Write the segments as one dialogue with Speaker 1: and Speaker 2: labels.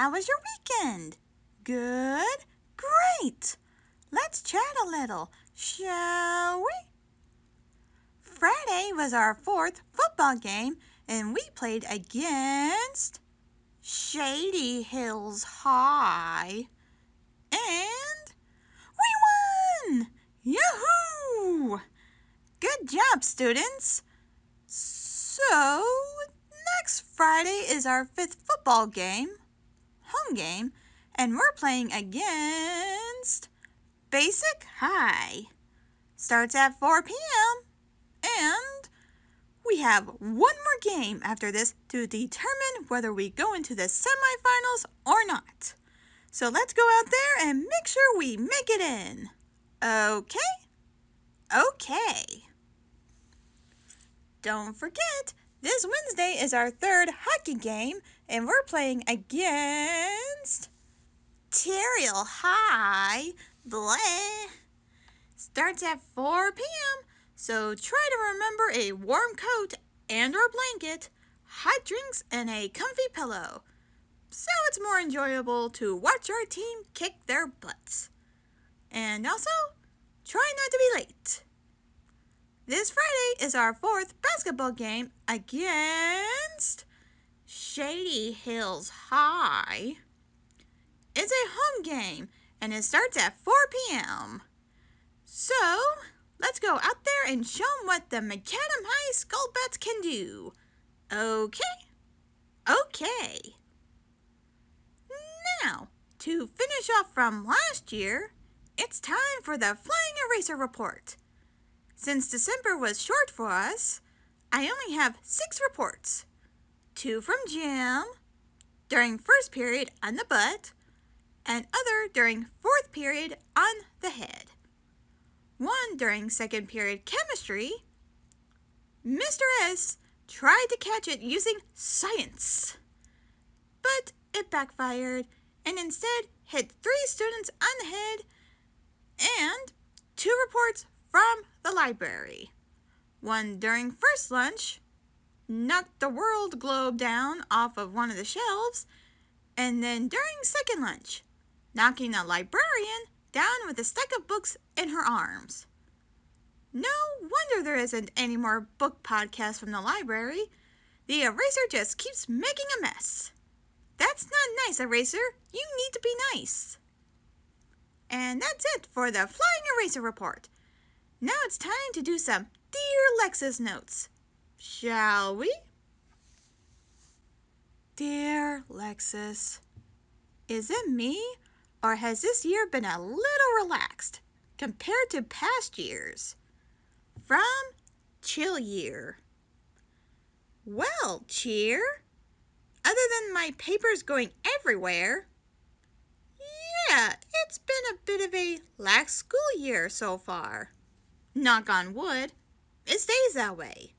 Speaker 1: How was your weekend? Good? Great! Let's chat a little, shall we? Friday was our 4th football game, and we played against Shady Hills High. And we won! Yahoo! Good job, students! So, next Friday is our 5th football game, home game, and we're playing against Basic High. Starts at 4 p.m. and we have one more game after this to determine whether we go into the semifinals or not. So let's go out there and make sure we make it in. Okay? Okay. Don't forget, this Wednesday is our 3rd hockey game, and we're playing against Terriel High. Bleh. Starts at 4 p.m., so try to remember a warm coat and or blanket, hot drinks, and a comfy pillow, so it's more enjoyable to watch our team kick their butts. And also, try not to be late. This Friday is our 4th basketball game against Shady Hills High. It's a home game, and it starts at 4 p.m. So, let's go out there and show them what the McAdam High Skullbats can do. Okay? Okay. Now, to finish off from last year, it's time for the Flying Eraser Report. Since December was short for us, I only have 6 reports. 2 from Jim, during first period on the butt, and other during 4th period on the head. 1 during 2nd period chemistry. Mr. S tried to catch it using science, but it backfired and instead hit 3 students on the head and 2 reports from the library. 1 during first lunch, knocked the world globe down off of one of the shelves, and then during second lunch, knocking a librarian down with a stack of books in her arms. No wonder there isn't any more book podcasts from the library. The eraser just keeps making a mess. That's not nice, Eraser. You need to be nice. And that's it for the Flying Eraser Report. Now it's time to do some Dear Lexus notes. Shall we? Dear Lexus, is it me, or has this year been a little relaxed compared to past years? From Chill Year. Well, Cheer, other than my papers going everywhere, yeah, it's been a bit of a lax school year so far. Knock on wood, it stays that way,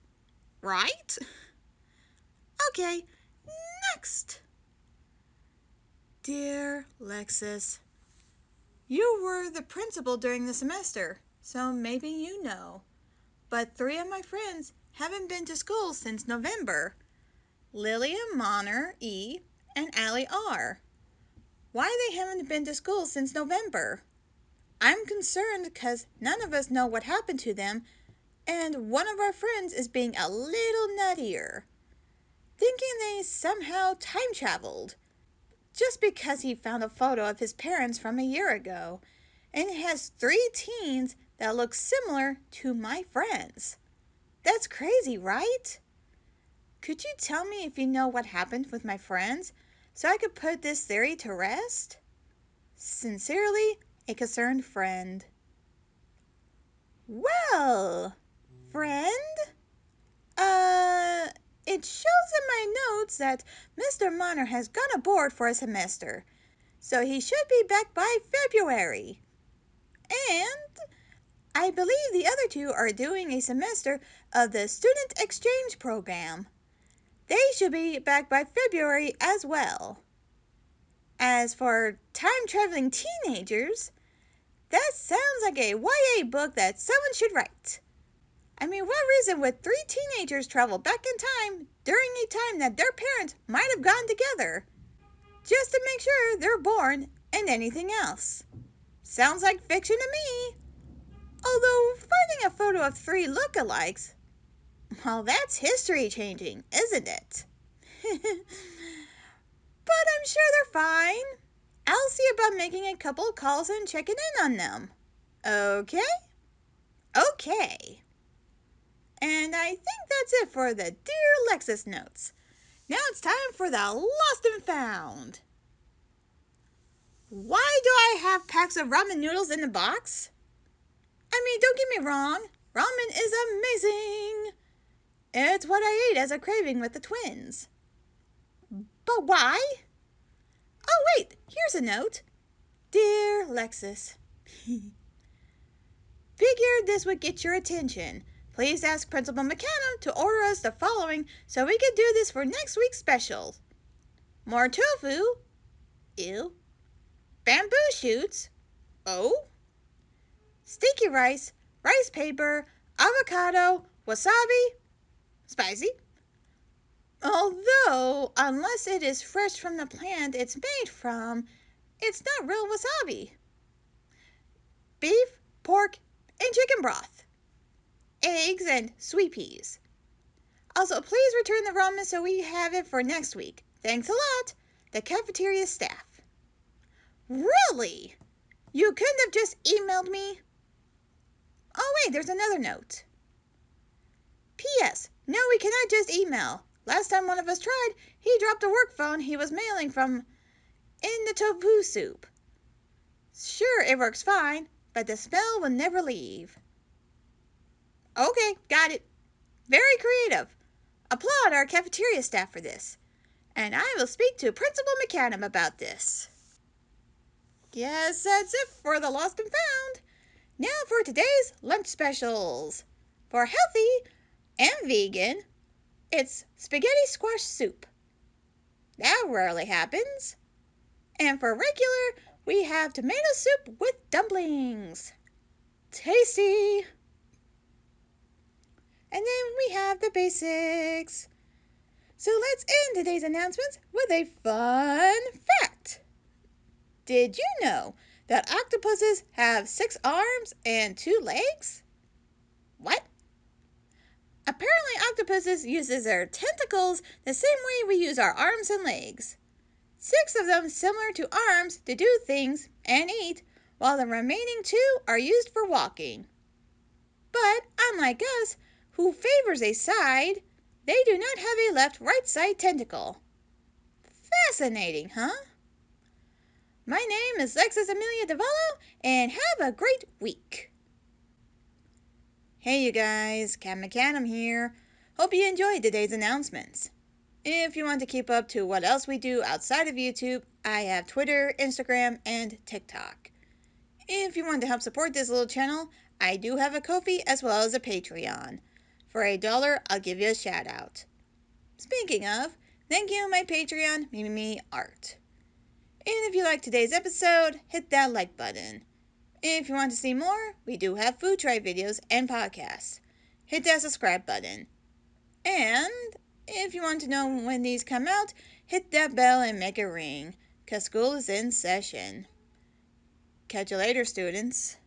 Speaker 1: right? Okay, next. Dear Lexus, you were the principal during the semester, so maybe you know, but 3 of my friends haven't been to school since November. Lilia Monner E. and Allie R. Why they haven't been to school since November? I'm concerned because none of us know what happened to them, and one of our friends is being a little nuttier, thinking they somehow time traveled, just because he found a photo of his parents from a year ago, and it has 3 teens that look similar to my friends. That's crazy, right? Could you tell me if you know what happened with my friends, so I could put this theory to rest? Sincerely, a concerned friend. Well, friend? It shows in my notes that Mr. Monner has gone aboard for a semester, so he should be back by February. And I believe the other 2 are doing a semester of the Student Exchange Program. They should be back by February as well. As for time-traveling teenagers, that sounds like a YA book that someone should write. I mean, what reason would 3 teenagers travel back in time during a time that their parents might have gone together? just to make sure they're born and anything else. Sounds like fiction to me. Although finding a photo of 3 lookalikes, well, that's history changing, isn't it? But I'm sure they're fine. I'll see about making a couple of calls and checking in on them. Okay? Okay. And I think that's it for the Dear Lexus notes. Now it's time for the Lost and Found. Why do I have packs of ramen noodles in the box? I mean, don't get me wrong, ramen is amazing. It's what I ate as a craving with the twins. But why? Oh wait, here's a note. Dear Lexus, figured this would get your attention. Please ask Principal McAdam to order us the following so we can do this for next week's special. More tofu. Ew. Bamboo shoots. Oh. Sticky rice, rice paper, avocado, wasabi. Spicy. Although, unless it is fresh from the plant it's made from, it's not real wasabi. Beef, pork, and chicken broth. Eggs and sweet peas. Also, please return the ramen so we have it for next week. Thanks a lot, the cafeteria staff. Really? You couldn't have just emailed me? Oh wait, there's another note. P.S. No, we cannot just email. Last time one of us tried, he dropped a work phone he was mailing from in the tofu soup. Sure, it works fine, but the smell will never leave. Okay, got it. Very creative. Applaud our cafeteria staff for this. And I will speak to Principal McAdam about this. Yes, that's it for the Lost and Found. Now for today's lunch specials. For healthy and vegan, it's spaghetti squash soup. That rarely happens. And for regular, we have tomato soup with dumplings. Tasty. And then we have the basics. So let's end today's announcements with a fun fact. Did you know that octopuses have 6 arms and 2 legs? What? Apparently octopuses uses their tentacles the same way we use our arms and legs. 6 of them similar to arms to do things and eat, while the remaining 2 are used for walking. But unlike us, who favors a side, they do not have a left-right side tentacle. Fascinating, huh? My name is Lexus Amelia DeVallo, and have a great week. Hey you guys, KattMcAdam here. Hope you enjoyed today's announcements. If you want to keep up to what else we do outside of YouTube, I have Twitter, Instagram, and TikTok. If you want to help support this little channel, I do have a Ko-fi as well as a Patreon. For $1, I'll give you a shout out. Speaking of, thank you my Patreon, McAdam Art. And if you liked today's episode, hit that like button. If you want to see more, we do have food try videos and podcasts. Hit that subscribe button. And if you want to know when these come out, hit that bell and make it ring, 'cause school is in session. Catch you later, students.